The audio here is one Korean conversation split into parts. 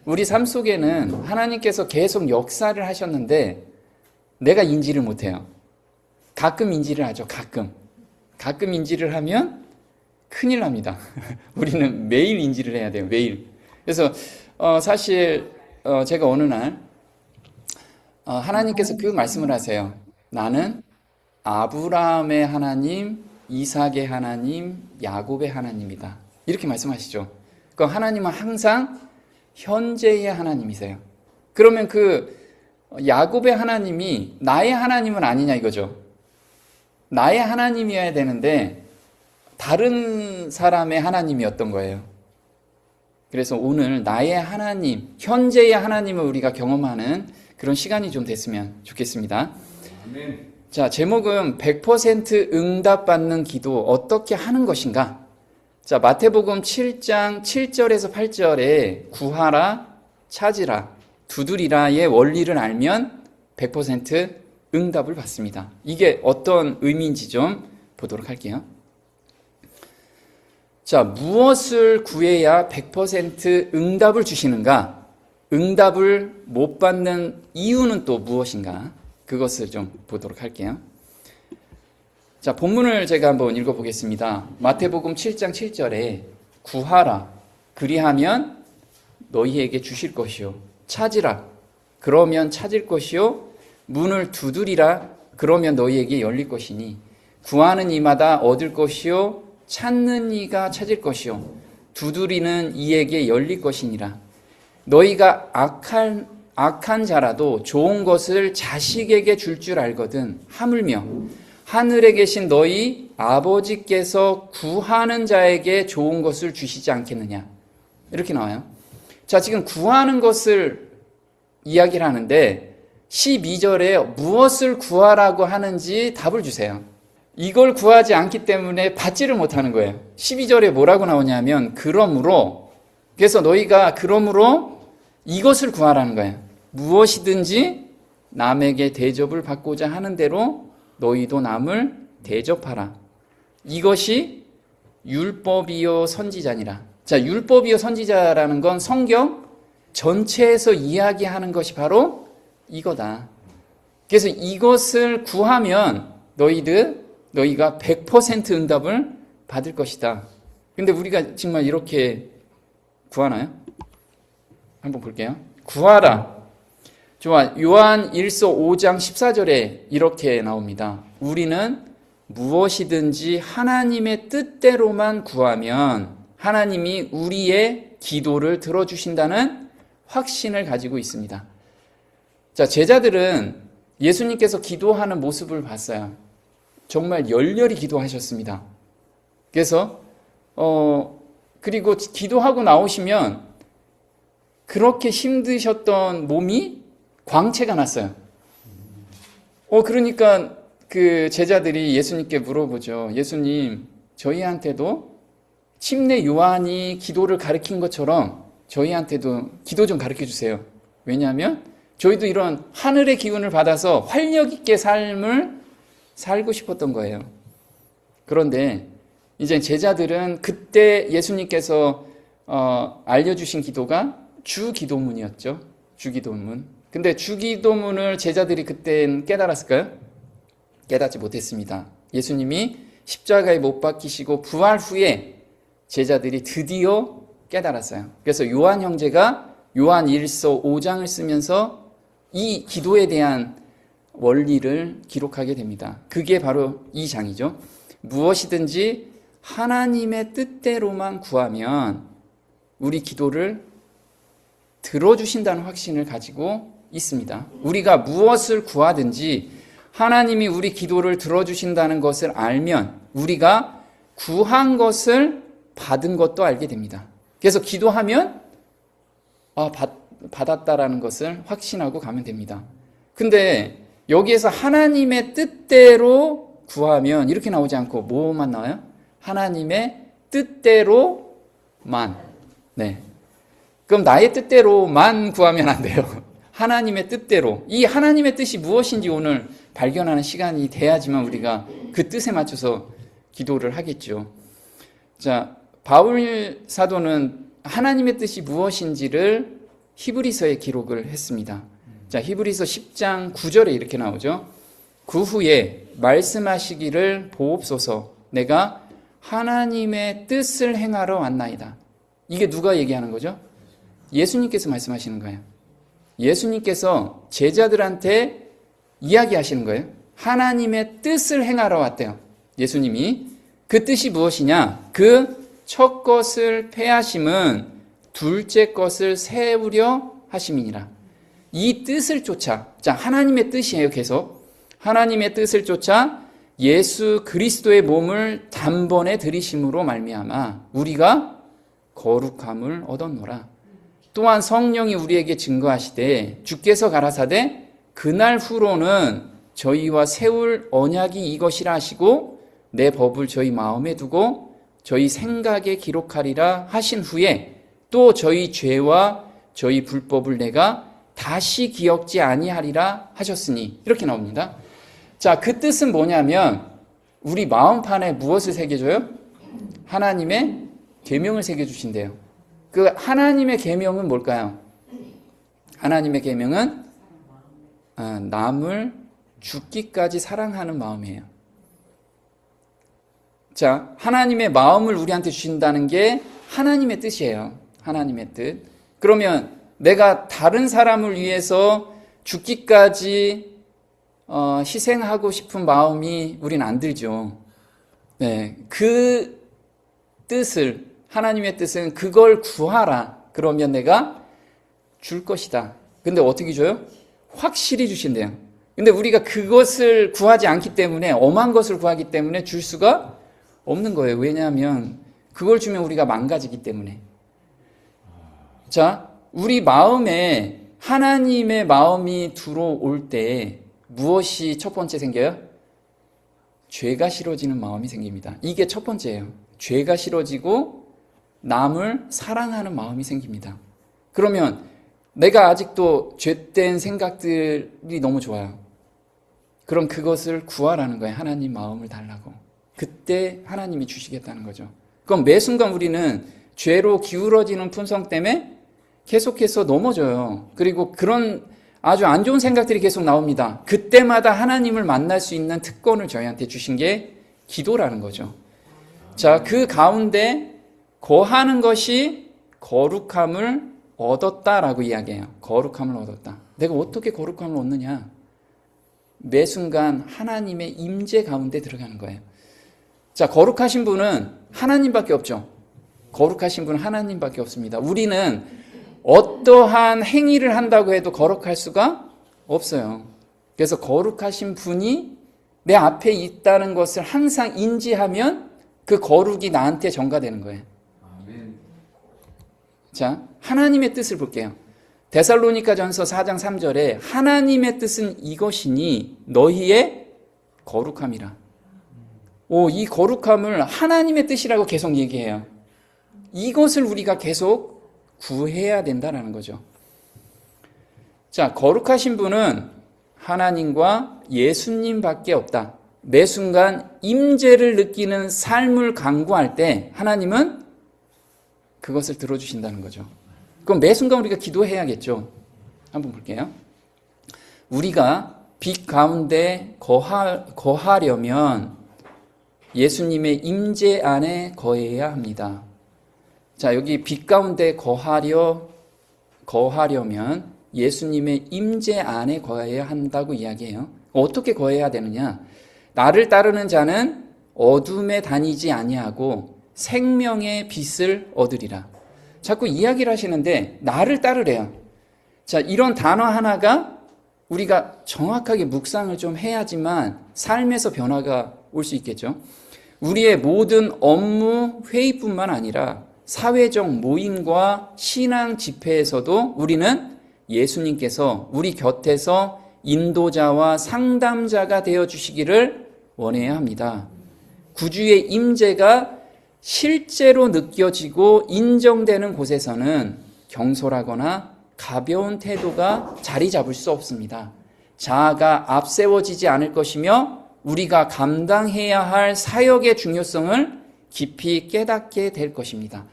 우리 삶 속에는 하나님께서 계속 역사를 하셨는데 내가 인지를 못해요. 가끔 인지를 하죠. 가끔 인지를 하면 큰일 납니다. 우리는 매일 인지를 해야 돼요. 매일. 그래서 사실 제가 어느 날 하나님께서 그 말씀을 하세요. 나는 아브라함의 하나님, 이삭의 하나님, 야곱의 하나님이다. 이렇게 말씀하시죠. 그럼 하나님은 항상 현재의 하나님이세요. 그러면 그 야곱의 하나님이 나의 하나님은 아니냐 이거죠. 나의 하나님이어야 되는데 다른 사람의 하나님이었던 거예요. 그래서 오늘 나의 하나님, 현재의 하나님을 우리가 경험하는 그런 시간이 좀 됐으면 좋겠습니다. 아멘. 자, 제목은 100% 응답받는 기도 어떻게 하는 것인가? 자, 마태복음 7장 7절에서 8절에 구하라, 찾으라, 두드리라의 원리를 알면 100% 응답을 받습니다. 이게 어떤 의미인지 좀 보도록 할게요. 자, 무엇을 구해야 100% 응답을 주시는가? 응답을 못 받는 이유는 또 무엇인가? 그것을 좀 보도록 할게요. 자, 본문을 제가 한번 읽어보겠습니다. 마태복음 7장 7절에 구하라, 그리하면 너희에게 주실 것이요. 찾으라, 그러면 찾을 것이요. 문을 두드리라, 그러면 너희에게 열릴 것이니 구하는 이마다 얻을 것이요. 찾는 이가 찾을 것이요. 두드리는 이에게 열릴 것이니라. 너희가 악한 자라도 좋은 것을 자식에게 줄 알거든 하물며 하늘에 계신 너희 아버지께서 구하는 자에게 좋은 것을 주시지 않겠느냐. 이렇게 나와요. 자, 지금 구하는 것을 이야기를 하는데 12절에 무엇을 구하라고 하는지 답을 주세요. 이걸 구하지 않기 때문에 받지를 못하는 거예요. 12절에 뭐라고 나오냐면 그러므로, 그래서 너희가 그러므로 이것을 구하라는 거예요. 무엇이든지 남에게 대접을 받고자 하는 대로 너희도 남을 대접하라. 이것이 율법이요 선지자니라. 자, 율법이요 선지자라는 건 성경 전체에서 이야기하는 것이 바로 이거다. 그래서 이것을 구하면 너희가 100% 응답을 받을 것이다. 근데 우리가 정말 이렇게 구하나요? 한번 볼게요. 구하라. 좋아. 요한 1서 5장 14절에 이렇게 나옵니다. 우리는 무엇이든지 하나님의 뜻대로만 구하면 하나님이 우리의 기도를 들어주신다는 확신을 가지고 있습니다. 자, 제자들은 예수님께서 기도하는 모습을 봤어요. 정말 열렬히 기도하셨습니다. 그래서 그리고 기도하고 나오시면 그렇게 힘드셨던 몸이 광채가 났어요. 그러니까 그 제자들이 예수님께 물어보죠. 예수님, 저희한테도 침례 요한이 기도를 가르친 것처럼 저희한테도 기도 좀 가르쳐 주세요. 왜냐하면 저희도 이런 하늘의 기운을 받아서 활력 있게 삶을 살고 싶었던 거예요. 그런데 이제 제자들은 그때 예수님께서 알려주신 기도가 주기도문이었죠. 주기도문. 근데 주기도문을 제자들이 그땐 깨달았을까요? 깨닫지 못했습니다. 예수님이 십자가에 못 박히시고 부활 후에 제자들이 드디어 깨달았어요. 그래서 요한 형제가 요한 1서 5장을 쓰면서 이 기도에 대한 원리를 기록하게 됩니다. 그게 바로 이 장이죠. 무엇이든지 하나님의 뜻대로만 구하면 우리 기도를 들어주신다는 확신을 가지고 있습니다. 우리가 무엇을 구하든지 하나님이 우리 기도를 들어주신다는 것을 알면 우리가 구한 것을 받은 것도 알게 됩니다. 그래서 기도하면 받았다라는 것을 확신하고 가면 됩니다. 근데 여기에서 하나님의 뜻대로 구하면 이렇게 나오지 않고 뭐만 나와요? 하나님의 뜻대로만. 네. 그럼 나의 뜻대로만 구하면 안 돼요. 하나님의 뜻대로. 이 하나님의 뜻이 무엇인지 오늘 발견하는 시간이 돼야지만 우리가 그 뜻에 맞춰서 기도를 하겠죠. 자, 바울 사도는 하나님의 뜻이 무엇인지를 히브리서에 기록을 했습니다. 자, 히브리서 10장 9절에 이렇게 나오죠. 그 후에 말씀하시기를 보옵소서 내가 하나님의 뜻을 행하러 왔나이다. 이게 누가 얘기하는 거죠? 예수님께서 말씀하시는 거예요. 예수님께서 제자들한테 이야기하시는 거예요. 하나님의 뜻을 행하러 왔대요. 예수님이. 그 뜻이 무엇이냐? 그 첫 것을 패하심은 둘째 것을 세우려 하심이니라. 이 뜻을 쫓아, 자, 하나님의 뜻이에요, 계속. 하나님의 뜻을 쫓아 예수 그리스도의 몸을 단번에 들이심으로 말미암아 우리가 거룩함을 얻었노라. 또한 성령이 우리에게 증거하시되 주께서 가라사대 그날 후로는 저희와 세울 언약이 이것이라 하시고 내 법을 저희 마음에 두고 저희 생각에 기록하리라 하신 후에 또 저희 죄와 저희 불법을 내가 다시 기억지 아니하리라 하셨으니 이렇게 나옵니다. 자, 그 뜻은 뭐냐면 우리 마음판에 무엇을 새겨줘요? 하나님의 계명을 새겨주신대요. 그 하나님의 계명은 뭘까요? 하나님의 계명은 남을 죽기까지 사랑하는 마음이에요. 자, 하나님의 마음을 우리한테 주신다는 게 하나님의 뜻이에요. 하나님의 뜻. 그러면 내가 다른 사람을 위해서 죽기까지 희생하고 싶은 마음이 우린 안 들죠. 네, 그 뜻을, 하나님의 뜻은 그걸 구하라. 그러면 내가 줄 것이다. 근데 어떻게 줘요? 확실히 주신대요. 근데 우리가 그것을 구하지 않기 때문에, 엄한 것을 구하기 때문에 줄 수가 없는 거예요. 왜냐하면 그걸 주면 우리가 망가지기 때문에. 자, 우리 마음에 하나님의 마음이 들어올 때 무엇이 첫 번째 생겨요? 죄가 싫어지는 마음이 생깁니다. 이게 첫 번째예요. 죄가 싫어지고 남을 사랑하는 마음이 생깁니다. 그러면 내가 아직도 죄된 생각들이 너무 좋아요. 그럼 그것을 구하라는 거예요. 하나님 마음을 달라고. 그때 하나님이 주시겠다는 거죠. 그럼 매 순간 우리는 죄로 기울어지는 품성 때문에 계속해서 넘어져요. 그리고 그런 아주 안 좋은 생각들이 계속 나옵니다. 그때마다 하나님을 만날 수 있는 특권을 저희한테 주신 게 기도라는 거죠. 자, 그 가운데 거하는 것이 거룩함을 얻었다라고 이야기해요. 거룩함을 얻었다. 내가 어떻게 거룩함을 얻느냐? 매 순간 하나님의 임재 가운데 들어가는 거예요. 자, 거룩하신 분은 하나님밖에 없죠. 거룩하신 분은 하나님밖에 없습니다. 우리는 어떠한 행위를 한다고 해도 거룩할 수가 없어요. 그래서 거룩하신 분이 내 앞에 있다는 것을 항상 인지하면 그 거룩이 나한테 전가되는 거예요. 자, 하나님의 뜻을 볼게요. 데살로니가전서 4장 3절에 하나님의 뜻은 이것이니 너희의 거룩함이라. 이 거룩함을 하나님의 뜻이라고 계속 얘기해요. 이것을 우리가 계속 구해야 된다는 거죠. 자, 거룩하신 분은 하나님과 예수님밖에 없다. 매 순간 임재를 느끼는 삶을 강구할 때 하나님은 그것을 들어주신다는 거죠. 그럼 매 순간 우리가 기도해야겠죠. 한번 볼게요. 우리가 빛 가운데 거하려면 예수님의 임재 안에 거해야 합니다. 자, 여기 빛 가운데 거하려면 예수님의 임재 안에 거해야 한다고 이야기해요. 어떻게 거해야 되느냐? 나를 따르는 자는 어둠에 다니지 아니하고 생명의 빛을 얻으리라. 자꾸 이야기를 하시는데 나를 따르래요. 자, 이런 단어 하나가 우리가 정확하게 묵상을 좀 해야지만 삶에서 변화가 올 수 있겠죠. 우리의 모든 업무, 회의뿐만 아니라 사회적 모임과 신앙 집회에서도 우리는 예수님께서 우리 곁에서 인도자와 상담자가 되어주시기를 원해야 합니다. 구주의 임재가 실제로 느껴지고 인정되는 곳에서는 경솔하거나 가벼운 태도가 자리 잡을 수 없습니다. 자아가 앞세워지지 않을 것이며 우리가 감당해야 할 사역의 중요성을 깊이 깨닫게 될 것입니다.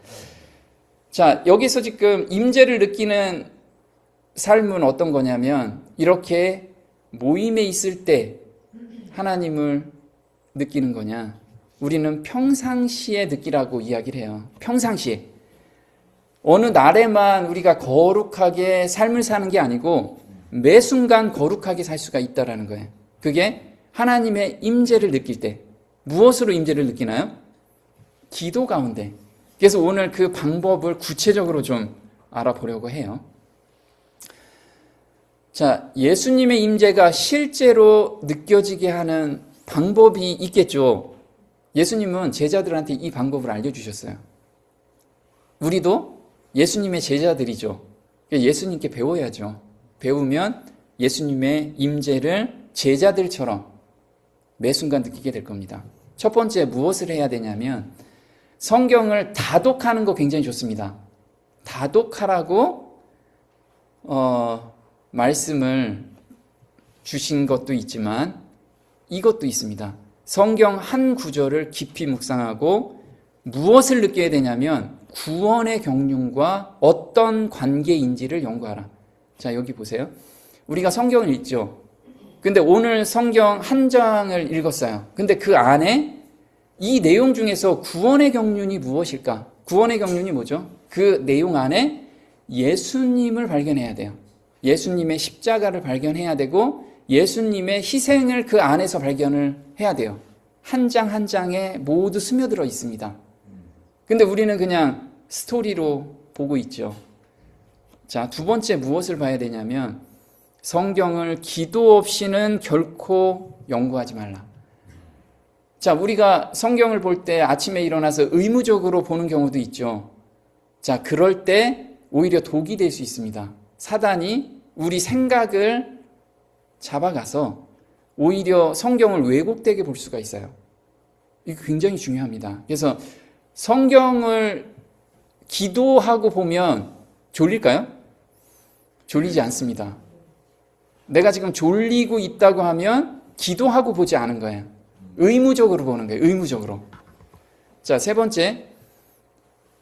자, 여기서 지금 임재를 느끼는 삶은 어떤 거냐면 이렇게 모임에 있을 때 하나님을 느끼는 거냐? 우리는 평상시에 느끼라고 이야기를 해요. 평상시에. 어느 날에만 우리가 거룩하게 삶을 사는 게 아니고 매 순간 거룩하게 살 수가 있다라는 거예요. 그게 하나님의 임재를 느낄 때. 무엇으로 임재를 느끼나요? 기도 가운데. 그래서 오늘 그 방법을 구체적으로 좀 알아보려고 해요. 자, 예수님의 임재가 실제로 느껴지게 하는 방법이 있겠죠. 예수님은 제자들한테 이 방법을 알려주셨어요. 우리도 예수님의 제자들이죠. 예수님께 배워야죠. 배우면 예수님의 임재를 제자들처럼 매 순간 느끼게 될 겁니다. 첫 번째 무엇을 해야 되냐면 성경을 다독하는 거 굉장히 좋습니다. 다독하라고 말씀을 주신 것도 있지만 이것도 있습니다. 성경 한 구절을 깊이 묵상하고 무엇을 느껴야 되냐면 구원의 경륜과 어떤 관계인지를 연구하라. 자, 여기 보세요. 우리가 성경을 읽죠. 근데 오늘 성경 한 장을 읽었어요. 근데 그 안에 이 내용 중에서 구원의 경륜이 무엇일까? 구원의 경륜이 뭐죠? 그 내용 안에 예수님을 발견해야 돼요. 예수님의 십자가를 발견해야 되고 예수님의 희생을 그 안에서 발견을 해야 돼요. 한 장 한 장에 모두 스며들어 있습니다. 근데 우리는 그냥 스토리로 보고 있죠. 자, 두 번째 무엇을 봐야 되냐면 성경을 기도 없이는 결코 연구하지 말라. 자, 우리가 성경을 볼 때 아침에 일어나서 의무적으로 보는 경우도 있죠. 자, 그럴 때 오히려 독이 될 수 있습니다. 사단이 우리 생각을 잡아가서 오히려 성경을 왜곡되게 볼 수가 있어요. 이거 굉장히 중요합니다. 그래서 성경을 기도하고 보면 졸릴까요? 졸리지 않습니다. 내가 지금 졸리고 있다고 하면 기도하고 보지 않은 거예요. 의무적으로 보는 거예요. 의무적으로. 자, 세 번째.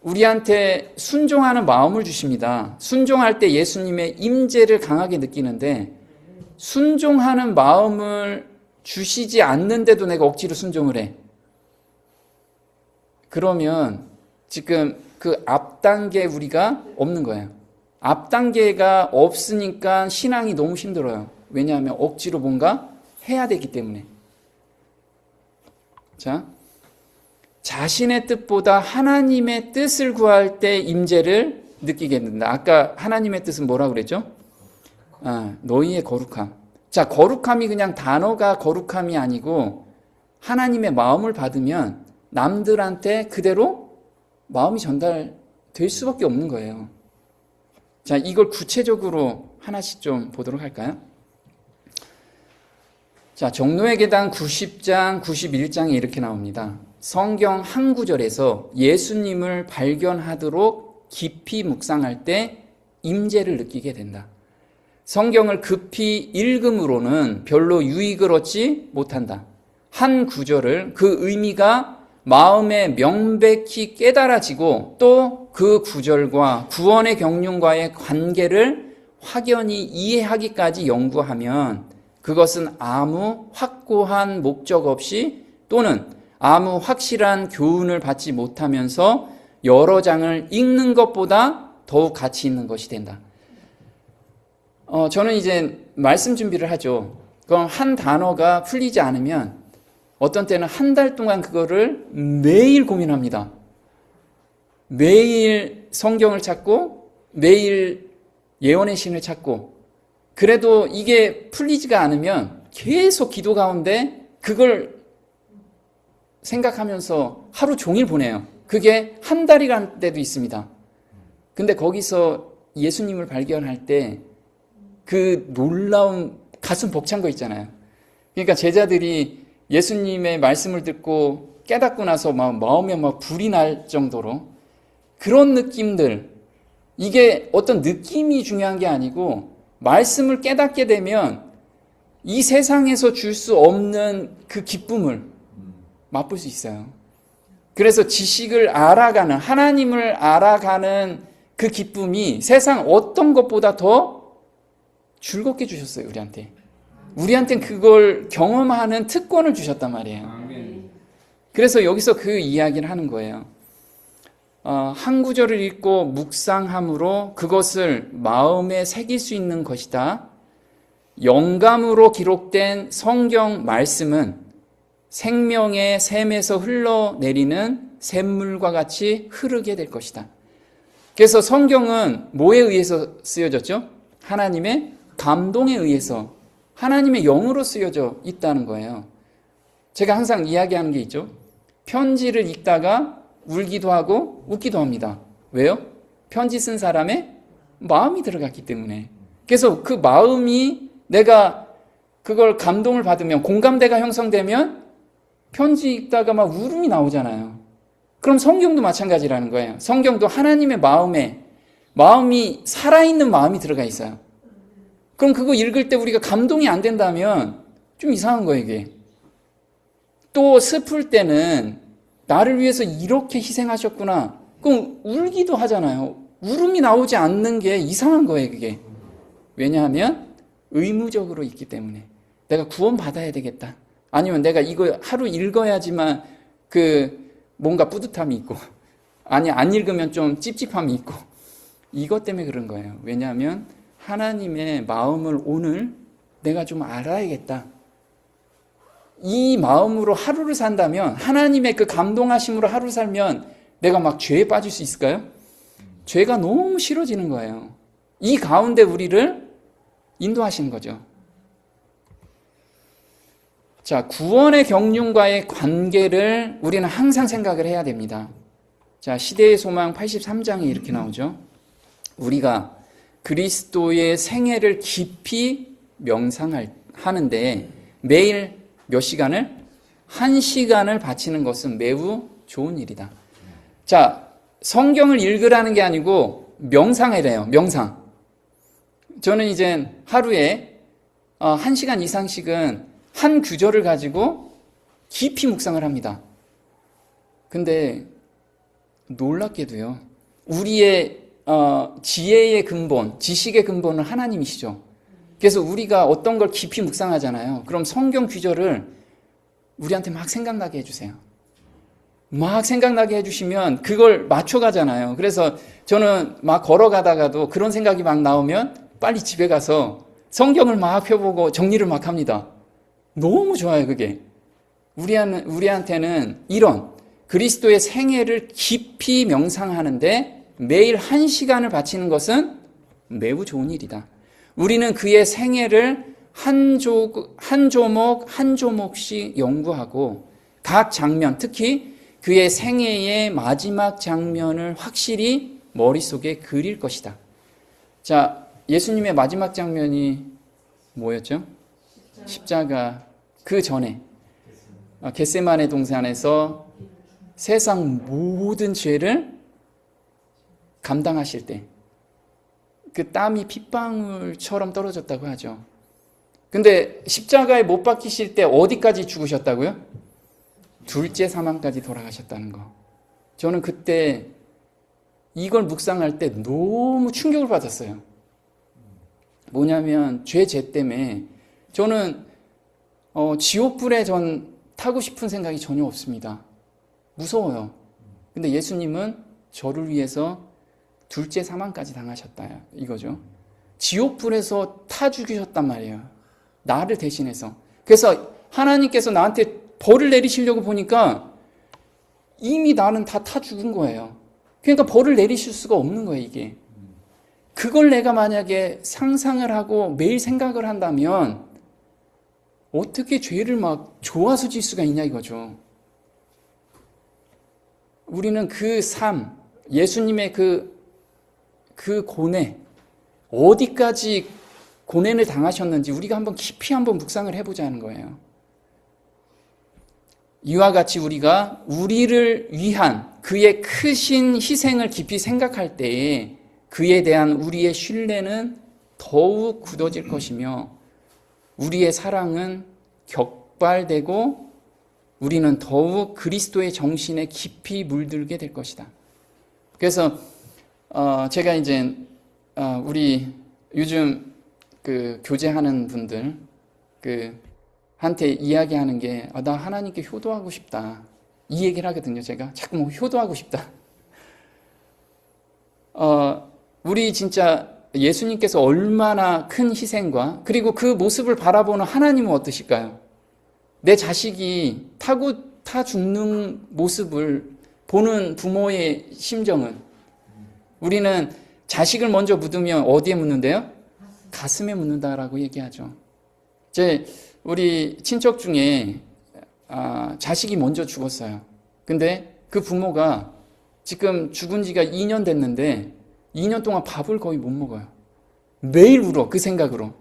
우리한테 순종하는 마음을 주십니다. 순종할 때 예수님의 임재를 강하게 느끼는데 순종하는 마음을 주시지 않는데도 내가 억지로 순종을 해. 그러면 지금 그 앞 단계 우리가 없는 거예요. 앞 단계가 없으니까 신앙이 너무 힘들어요. 왜냐하면 억지로 뭔가 해야 되기 때문에. 자, 자신의 뜻보다 하나님의 뜻을 구할 때 임재를 느끼게 된다. 아까 하나님의 뜻은 뭐라고 그랬죠? 너희의 거룩함. 자, 거룩함이 그냥 단어가 거룩함이 아니고 하나님의 마음을 받으면 남들한테 그대로 마음이 전달될 수밖에 없는 거예요. 자, 이걸 구체적으로 하나씩 좀 보도록 할까요? 자, 종로의 계단 90장, 91장에 이렇게 나옵니다. 성경 한 구절에서 예수님을 발견하도록 깊이 묵상할 때 임재를 느끼게 된다. 성경을 급히 읽음으로는 별로 유익을 얻지 못한다. 한 구절을 그 의미가 마음에 명백히 깨달아지고 또 그 구절과 구원의 경륜과의 관계를 확연히 이해하기까지 연구하면 그것은 아무 확고한 목적 없이 또는 아무 확실한 교훈을 받지 못하면서 여러 장을 읽는 것보다 더욱 가치 있는 것이 된다. 저는 이제 말씀 준비를 하죠. 그럼 한 단어가 풀리지 않으면 어떤 때는 한 달 동안 그거를 매일 고민합니다. 매일 성경을 찾고 매일 예언의 신을 찾고 그래도 이게 풀리지가 않으면 계속 기도 가운데 그걸 생각하면서 하루 종일 보내요. 그게 한 달이 간 때도 있습니다. 근데 거기서 예수님을 발견할 때 그 놀라운 가슴 벅찬 거 있잖아요. 그러니까 제자들이 예수님의 말씀을 듣고 깨닫고 나서 마음에 불이 날 정도로 그런 느낌들, 이게 어떤 느낌이 중요한 게 아니고 말씀을 깨닫게 되면 이 세상에서 줄 수 없는 그 기쁨을 맛볼 수 있어요. 그래서 지식을 알아가는, 하나님을 알아가는 그 기쁨이 세상 어떤 것보다 더 즐겁게 주셨어요, 우리한테. 우리한테는 그걸 경험하는 특권을 주셨단 말이에요. 그래서 여기서 그 이야기를 하는 거예요. 한 구절을 읽고 묵상함으로 그것을 마음에 새길 수 있는 것이다. 영감으로 기록된 성경 말씀은 생명의 샘에서 흘러내리는 샘물과 같이 흐르게 될 것이다. 그래서 성경은 뭐에 의해서 쓰여졌죠? 하나님의 감동에 의해서, 하나님의 영으로 쓰여져 있다는 거예요. 제가 항상 이야기하는 게 있죠. 편지를 읽다가 울기도 하고 웃기도 합니다. 왜요? 편지 쓴 사람의 마음이 들어갔기 때문에. 그래서 그 마음이, 내가 그걸 감동을 받으면, 공감대가 형성되면 편지 읽다가 막 울음이 나오잖아요. 그럼 성경도 마찬가지라는 거예요. 성경도 하나님의 마음이 살아있는 마음이 들어가 있어요. 그럼 그거 읽을 때 우리가 감동이 안 된다면 좀 이상한 거예요, 이게. 또 슬플 때는 나를 위해서 이렇게 희생하셨구나. 그럼 울기도 하잖아요. 울음이 나오지 않는 게 이상한 거예요, 그게. 왜냐하면 의무적으로 있기 때문에. 내가 구원받아야 되겠다. 아니면 내가 이거 하루 읽어야지만 뭔가 뿌듯함이 있고, 아니, 안 읽으면 좀 찝찝함이 있고, 이것 때문에 그런 거예요. 왜냐하면 하나님의 마음을 오늘 내가 좀 알아야겠다. 이 마음으로 하루를 산다면, 하나님의 그 감동하심으로 하루 살면 내가 막 죄에 빠질 수 있을까요? 죄가 너무 싫어지는 거예요. 이 가운데 우리를 인도하시는 거죠. 자, 구원의 경륜과의 관계를 우리는 항상 생각을 해야 됩니다. 자, 시대의 소망 83장에 이렇게 나오죠. 우리가 그리스도의 생애를 깊이 명상하는데 매일 몇 시간을? 1시간을 바치는 것은 매우 좋은 일이다. 자, 성경을 읽으라는 게 아니고 명상해래요. 명상. 저는 이제 하루에 1시간 이상씩은 한 구절을 가지고 깊이 묵상을 합니다. 근데 놀랍게도요, 우리의 지혜의 근본, 지식의 근본은 하나님이시죠. 그래서 우리가 어떤 걸 깊이 묵상하잖아요. 그럼 성경 구절을 우리한테 막 생각나게 해주세요. 막 생각나게 해주시면 그걸 맞춰가잖아요. 그래서 저는 막 걸어가다가도 그런 생각이 막 나오면 빨리 집에 가서 성경을 막 펴보고 정리를 막 합니다. 너무 좋아요, 그게. 우리한테는 이런 그리스도의 생애를 깊이 명상하는데 매일 1시간을 바치는 것은 매우 좋은 일이다. 우리는 그의 생애를 한 조목 한 조목씩 연구하고 각 장면, 특히 그의 생애의 마지막 장면을 확실히 머릿속에 그릴 것이다. 자, 예수님의 마지막 장면이 뭐였죠? 십자가. 그 전에 겟세마네 동산에서 세상 모든 죄를 감당하실 때 그 땀이 핏방울처럼 떨어졌다고 하죠. 근데 십자가에 못 박히실 때 어디까지 죽으셨다고요? 둘째 사망까지 돌아가셨다는 거. 저는 그때 이걸 묵상할 때 너무 충격을 받았어요. 뭐냐면 죄 때문에 저는 지옥불에 전 타고 싶은 생각이 전혀 없습니다. 무서워요. 근데 예수님은 저를 위해서 둘째 사망까지 당하셨다 이거죠. 지옥불에서 타 죽이셨단 말이에요. 나를 대신해서. 그래서 하나님께서 나한테 벌을 내리시려고 보니까 이미 나는 다 타 죽은 거예요. 그러니까 벌을 내리실 수가 없는 거예요, 이게. 그걸 내가 만약에 상상을 하고 매일 생각을 한다면 어떻게 죄를 막 좋아서 질 수가 있냐 이거죠. 우리는 그 삶, 예수님의 그 고뇌, 어디까지 고뇌를 당하셨는지 우리가 한번 깊이 한번 묵상을 해보자는 거예요. 이와 같이 우리가 우리를 위한 그의 크신 희생을 깊이 생각할 때에 그에 대한 우리의 신뢰는 더욱 굳어질 것이며 우리의 사랑은 격발되고 우리는 더욱 그리스도의 정신에 깊이 물들게 될 것이다. 그래서 제가 이제 우리 요즘 그 교제하는 분들 한테 이야기하는 게 나 하나님께 효도하고 싶다. 이 얘기를 하거든요. 제가 자꾸 뭐 효도하고 싶다. 우리 진짜 예수님께서 얼마나 큰 희생과 그리고 그 모습을 바라보는 하나님은 어떠실까요? 내 자식이 타 죽는 모습을 보는 부모의 심정은 우리는 자식을 먼저 묻으면 어디에 묻는데요? 가슴에 묻는다라고 얘기하죠. 우리 친척 중에 자식이 먼저 죽었어요. 근데 그 부모가 지금 죽은 지가 2년 됐는데 2년 동안 밥을 거의 못 먹어요. 매일 울어, 그 생각으로.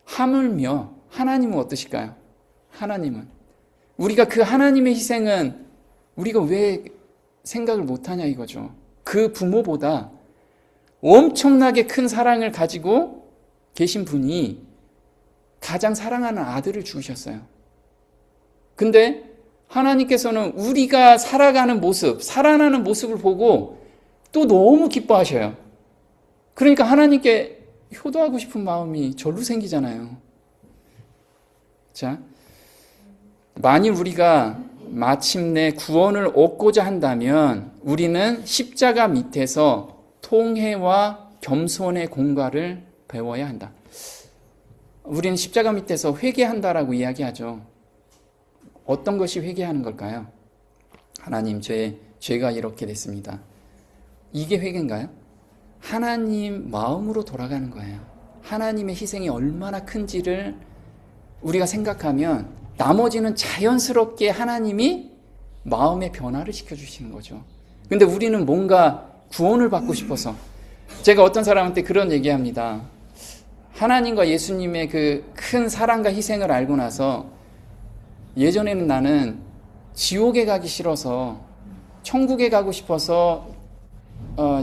하물며 하나님은 어떠실까요? 하나님은 우리가 그 하나님의 희생은 우리가 왜 생각을 못하냐 이거죠. 그 부모보다 엄청나게 큰 사랑을 가지고 계신 분이 가장 사랑하는 아들을 죽으셨어요. 근데 하나님께서는 우리가 살아가는 모습, 살아나는 모습을 보고 또 너무 기뻐하셔요. 그러니까 하나님께 효도하고 싶은 마음이 절로 생기잖아요. 자, 만일 우리가 마침내 구원을 얻고자 한다면 우리는 십자가 밑에서 통회와 겸손의 공과를 배워야 한다. 우리는 십자가 밑에서 회개한다라고 이야기하죠. 어떤 것이 회개하는 걸까요? 하나님, 죄가 이렇게 됐습니다. 이게 회개인가요? 하나님 마음으로 돌아가는 거예요. 하나님의 희생이 얼마나 큰지를 우리가 생각하면 나머지는 자연스럽게 하나님이 마음의 변화를 시켜주시는 거죠. 근데 우리는 뭔가 구원을 받고 싶어서, 제가 어떤 사람한테 그런 얘기합니다. 하나님과 예수님의 그 큰 사랑과 희생을 알고 나서 예전에는 나는 지옥에 가기 싫어서 천국에 가고 싶어서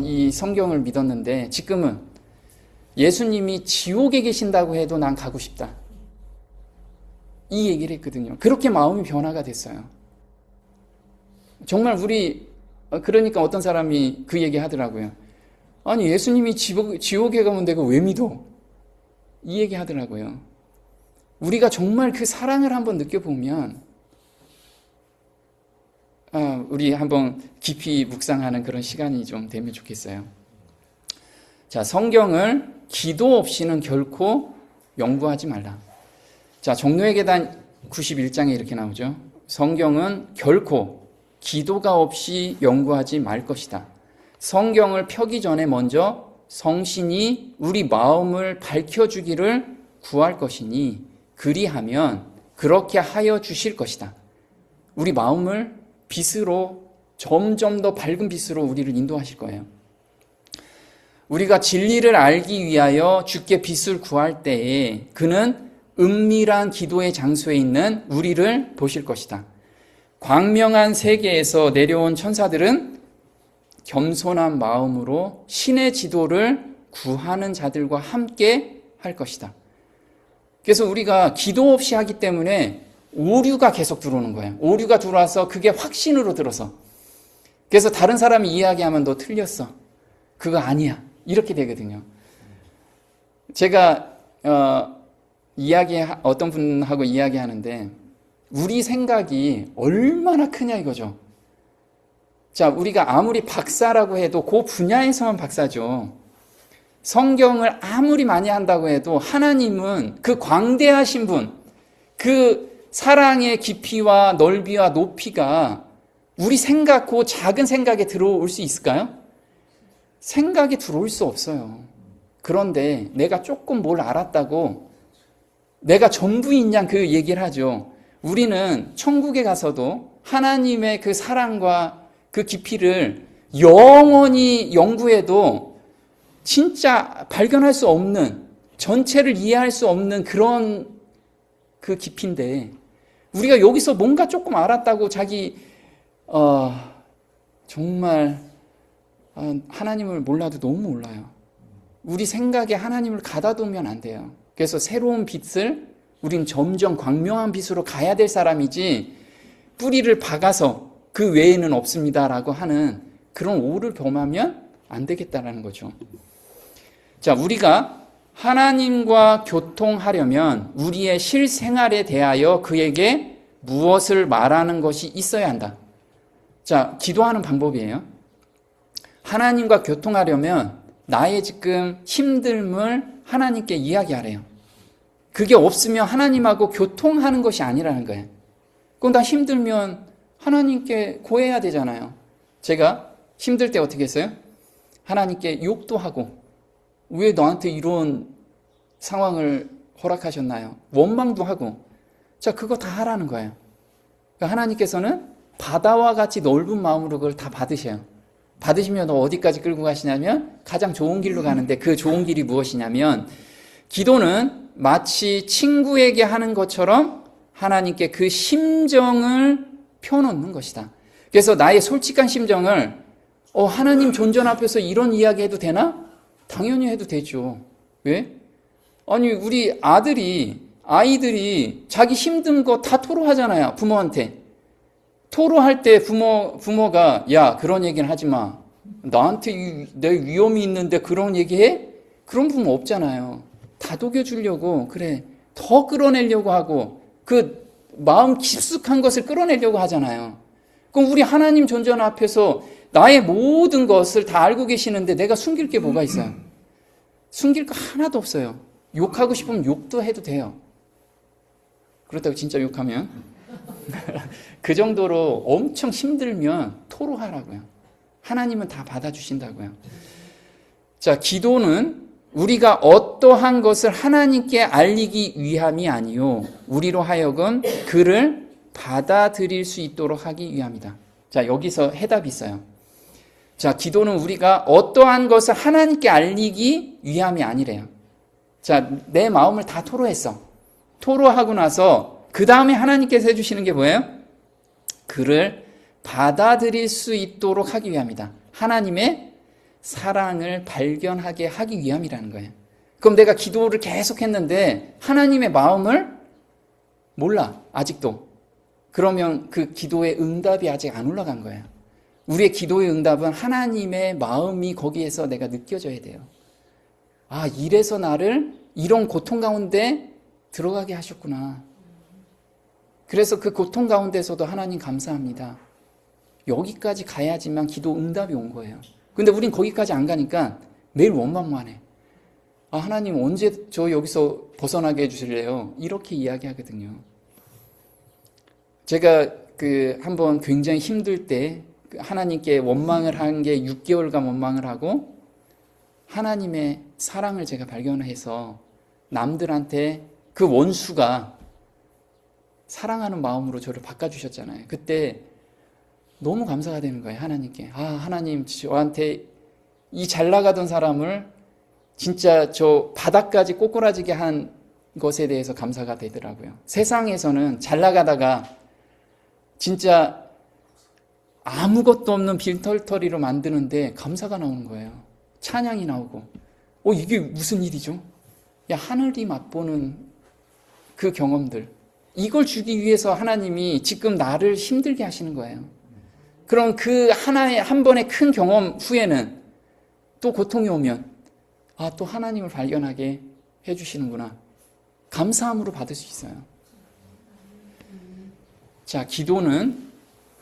이 성경을 믿었는데 지금은 예수님이 지옥에 계신다고 해도 난 가고 싶다. 이 얘기를 했거든요. 그렇게 마음이 변화가 됐어요. 정말 그러니까 어떤 사람이 그 얘기 하더라고요. 아니, 예수님이 지옥에 가면 내가 왜 믿어? 이 얘기 하더라고요. 우리가 정말 그 사랑을 한번 느껴보면, 우리 한번 깊이 묵상하는 그런 시간이 좀 되면 좋겠어요. 자, 성경을 기도 없이는 결코 연구하지 말라. 자, 종로의 계단 91장에 이렇게 나오죠. 성경은 결코 기도가 없이 연구하지 말 것이다. 성경을 펴기 전에 먼저 성신이 우리 마음을 밝혀주기를 구할 것이니 그리하면 그렇게 하여 주실 것이다. 우리 마음을 빛으로, 점점 더 밝은 빛으로 우리를 인도하실 거예요. 우리가 진리를 알기 위하여 주께 빛을 구할 때에 그는 은밀한 기도의 장소에 있는 우리를 보실 것이다. 광명한 세계에서 내려온 천사들은 겸손한 마음으로 신의 지도를 구하는 자들과 함께 할 것이다. 그래서 우리가 기도 없이 하기 때문에 오류가 계속 들어오는 거예요. 오류가 들어와서 그게 확신으로 들어서. 그래서 다른 사람이 이야기하면 너 틀렸어. 그거 아니야. 이렇게 되거든요. 제가 어떤 분하고 이야기하는데 우리 생각이 얼마나 크냐 이거죠. 자, 우리가 아무리 박사라고 해도 그 분야에서만 박사죠. 성경을 아무리 많이 한다고 해도 하나님은 그 광대하신 분, 그 사랑의 깊이와 넓이와 높이가 우리 생각, 그 작은 생각에 들어올 수 있을까요? 생각에 들어올 수 없어요. 그런데 내가 조금 뭘 알았다고 내가 전부인 양 그 얘기를 하죠. 우리는 천국에 가서도 하나님의 그 사랑과 그 깊이를 영원히 연구해도 진짜 발견할 수 없는, 전체를 이해할 수 없는 그런 그 깊이인데 우리가 여기서 뭔가 조금 알았다고 정말 하나님을 몰라도 너무 몰라요. 우리 생각에 하나님을 가다두면 안 돼요. 그래서 새로운 빛을 우린 점점 광명한 빛으로 가야 될 사람이지 뿌리를 박아서 그 외에는 없습니다라고 하는 그런 오를 범하면 안 되겠다라는 거죠. 자, 우리가 하나님과 교통하려면 우리의 실생활에 대하여 그에게 무엇을 말하는 것이 있어야 한다. 자, 기도하는 방법이에요. 하나님과 교통하려면 나의 지금 힘듦을 하나님께 이야기하래요. 그게 없으면 하나님하고 교통하는 것이 아니라는 거예요. 그럼 나 힘들면 하나님께 고해야 되잖아요. 제가 힘들 때 어떻게 했어요? 하나님께 욕도 하고, 왜 너한테 이런 상황을 허락하셨나요? 원망도 하고. 자, 그거 다 하라는 거예요. 그러니까 하나님께서는 바다와 같이 넓은 마음으로 그걸 다 받으셔요. 받으시면 어디까지 끌고 가시냐면 가장 좋은 길로 가는데, 그 좋은 길이 무엇이냐면, 기도는 마치 친구에게 하는 것처럼 하나님께 그 심정을 펴놓는 것이다. 그래서 나의 솔직한 심정을 하나님 존전 앞에서 이런 이야기 해도 되나? 당연히 해도 되죠. 왜? 아니, 우리 아이들이 자기 힘든 거 다 토로하잖아요. 부모한테. 토로할 때 부모가 야, 그런 얘기는 하지 마. 나한테 내 위험이 있는데 그런 얘기해? 그런 부모 없잖아요. 다독여 주려고, 그래, 더 끌어내려고 하고, 그 마음 깊숙한 것을 끌어내려고 하잖아요. 그럼 우리 하나님 존전 앞에서 나의 모든 것을 다 알고 계시는데 내가 숨길 게 뭐가 있어요? 숨길 거 하나도 없어요. 욕하고 싶으면 욕도 해도 돼요. 그렇다고 진짜 욕하면 그 정도로 엄청 힘들면 토로하라고요. 하나님은 다 받아주신다고요. 자, 기도는 우리가 어떠한 것을 하나님께 알리기 위함이 아니요, 우리로 하여금 그를 받아들일 수 있도록 하기 위함이다. 자, 여기서 해답이 있어요. 자, 기도는 우리가 어떠한 것을 하나님께 알리기 위함이 아니래요. 자, 내 마음을 다 토로했어. 토로하고 나서 그 다음에 하나님께서 해주시는 게 뭐예요? 그를 받아들일 수 있도록 하기 위함이다. 하나님의 사랑을 발견하게 하기 위함이라는 거예요. 그럼 내가 기도를 계속 했는데 하나님의 마음을 몰라, 아직도. 그러면 그 기도의 응답이 아직 안 올라간 거예요. 우리의 기도의 응답은 하나님의 마음이 거기에서 내가 느껴져야 돼요. 아, 이래서 나를 이런 고통 가운데 들어가게 하셨구나. 그래서 그 고통 가운데서도 하나님 감사합니다. 여기까지 가야지만 기도 응답이 온 거예요. 근데 우린 거기까지 안 가니까 매일 원망만 해. 아, 하나님 언제 저 여기서 벗어나게 해주실래요? 이렇게 이야기하거든요. 제가 한번 굉장히 힘들 때 하나님께 원망을 한 게 6개월간 원망을 하고, 하나님의 사랑을 제가 발견해서 남들한테 그 원수가 사랑하는 마음으로 저를 바꿔주셨잖아요. 그때 너무 감사가 되는 거예요, 하나님께. 아, 하나님 저한테 이 잘 나가던 사람을 진짜 저 바닥까지 꼬꾸라지게 한 것에 대해서 감사가 되더라고요. 세상에서는 잘 나가다가 진짜 아무것도 없는 빈털터리로 만드는데 감사가 나오는 거예요. 찬양이 나오고. 이게 무슨 일이죠? 야, 하늘이 맛보는 그 경험들. 이걸 주기 위해서 하나님이 지금 나를 힘들게 하시는 거예요. 그럼 그 한 번의 큰 경험 후에는 또 고통이 오면, 아, 또 하나님을 발견하게 해주시는구나. 감사함으로 받을 수 있어요. 자, 기도는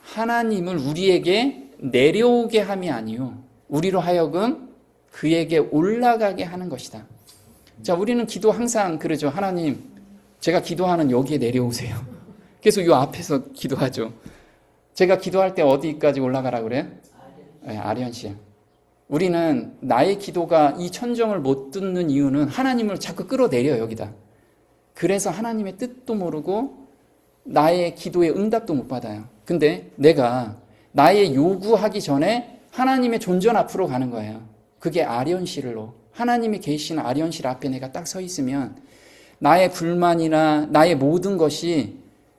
하나님을 우리에게 내려오게 함이 아니요, 우리로 하여금 그에게 올라가게 하는 것이다. 자, 우리는 기도 항상 그러죠. 하나님, 제가 기도하는 여기에 내려오세요. 그래서 이 앞에서 기도하죠. 제가 기도할 때 어디까지 올라가라 그래요? 네, 아련실. 우리는 나의 기도가 이 천정을 못 듣는 이유는 하나님을 자꾸 끌어내려, 여기다. 그래서 하나님의 뜻도 모르고 나의 기도의 응답도 못 받아요. 근데 내가 나의 요구하기 전에 하나님의 존전 앞으로 가는 거예요. 그게 아련실로, 하나님이 계신 아련실 앞에 내가 딱 서 있으면 나의 불만이나 나의 모든 것이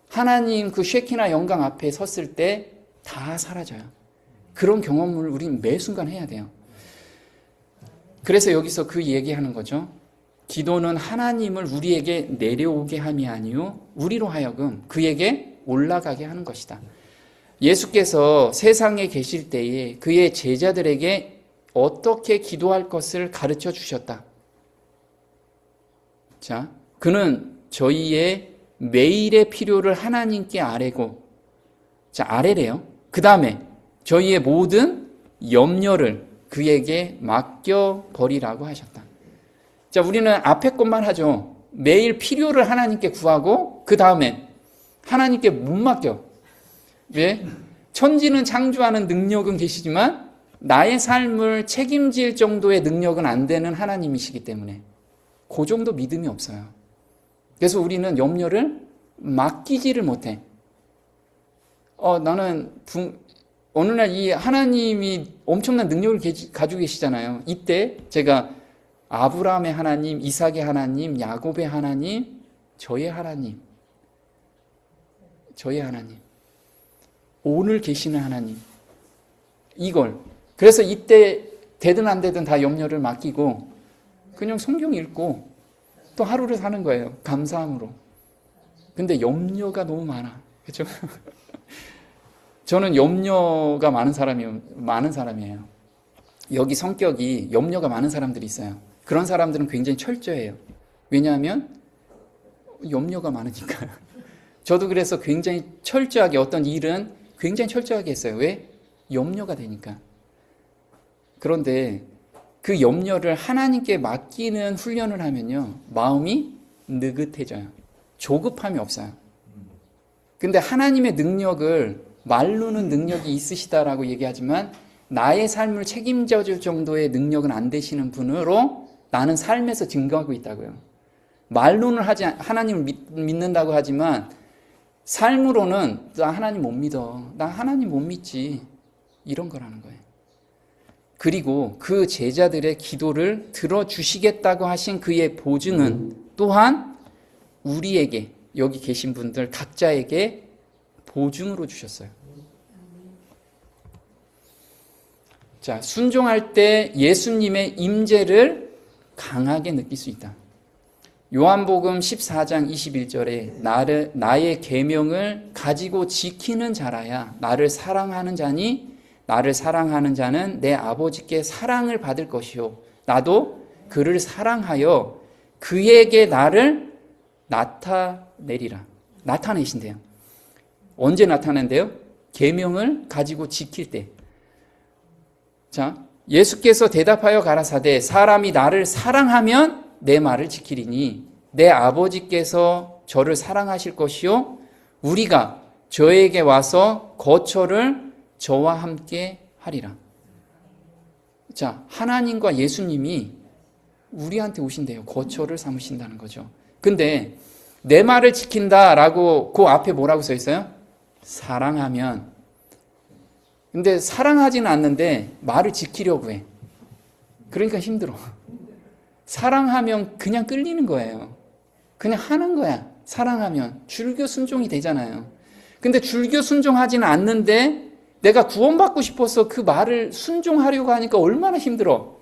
하나님 그 쉐키나 영광 앞에 섰을 때 다 사라져요. 그런 경험을 우리는 매 순간 해야 돼요. 그래서 여기서 그 얘기하는 거죠. 기도는 하나님을 우리에게 내려오게 함이 아니요, 우리로 하여금 그에게 올라가게 하는 것이다. 예수께서 세상에 계실 때에 그의 제자들에게 어떻게 기도할 것을 가르쳐 주셨다. 자, 그는 저희의 매일의 필요를 하나님께 아뢰고, 자, 아뢰래요. 그 다음에 저희의 모든 염려를 그에게 맡겨버리라고 하셨다. 자, 우리는 앞에 것만 하죠. 매일 필요를 하나님께 구하고, 그 다음에 하나님께 못 맡겨. 왜? 천지는 창조하는 능력은 계시지만 나의 삶을 책임질 정도의 능력은 안 되는 하나님이시기 때문에 그 정도 믿음이 없어요. 그래서 우리는 염려를 맡기지를 못해. 나는 어느 날 이 하나님이 엄청난 능력을 가지고 계시잖아요. 이때 제가 아브라함의 하나님, 이삭의 하나님, 야곱의 하나님, 저의 하나님, 오늘 계시는 하나님, 이걸. 그래서 이때 되든 안 되든 다 염려를 맡기고 그냥 성경 읽고 또 하루를 사는 거예요. 감사함으로. 근데 염려가 너무 많아. 그렇죠? 저는 염려가 많은 사람이에요. 여기 성격이 염려가 많은 사람들이 있어요. 그런 사람들은 굉장히 철저해요. 왜냐하면 염려가 많으니까요. 저도 그래서 굉장히 철저하게 어떤 일은 굉장히 철저하게 했어요. 왜? 염려가 되니까. 그런데 그 염려를 하나님께 맡기는 훈련을 하면요, 마음이 느긋해져요. 조급함이 없어요. 근데 하나님의 능력을 말로는 능력이 있으시다라고 얘기하지만 나의 삶을 책임져 줄 정도의 능력은 안 되시는 분으로 나는 삶에서 증거하고 있다고요. 말로는 하나님을 믿는다고 하지만 삶으로는 나 하나님 못 믿어. 나 하나님 못 믿지. 이런 거라는 거예요. 그리고 그 제자들의 기도를 들어주시겠다고 하신 그의 보증은 또한 우리에게, 여기 계신 분들 각자에게 보증으로 주셨어요. 자, 순종할 때 예수님의 임재를 강하게 느낄 수 있다. 요한복음 14장 21절에 나의 계명을 가지고 지키는 자라야 나를 사랑하는 자니 나를 사랑하는 자는 내 아버지께 사랑을 받을 것이요 나도 그를 사랑하여 그에게 나를 나타내리라. 나타내신대요. 언제 나타낸대요? 계명을 가지고 지킬 때. 자, 예수께서 대답하여 가라사대 사람이 나를 사랑하면 내 말을 지키리니 내 아버지께서 저를 사랑하실 것이요 우리가 저에게 와서 거처를 저와 함께 하리라. 자, 하나님과 예수님이 우리한테 오신대요. 거처를 삼으신다는 거죠. 근데 내 말을 지킨다라고 그 앞에 뭐라고 써 있어요? 사랑하면. 근데 사랑하지는 않는데 말을 지키려고 해. 그러니까 힘들어. 사랑하면 그냥 끌리는 거예요. 그냥 하는 거야. 사랑하면 줄교 순종이 되잖아요. 근데 줄교 순종하지는 않는데 내가 구원받고 싶어서 그 말을 순종하려고 하니까 얼마나 힘들어.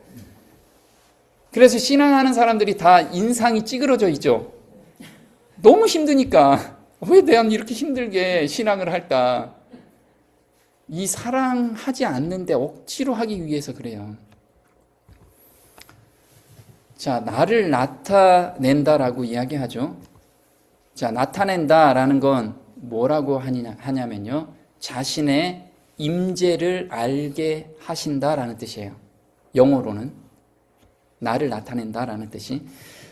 그래서 신앙하는 사람들이 다 인상이 찌그러져 있죠. 너무 힘드니까 왜 내가 이렇게 힘들게 신앙을 할까. 이 사랑하지 않는데 억지로 하기 위해서 그래요. 자, 나를 나타낸다라고 이야기하죠. 자, 나타낸다라는 건 뭐라고 하냐면요. 자신의 임재를 알게 하신다라는 뜻이에요. 영어로는 나를 나타낸다라는 뜻이.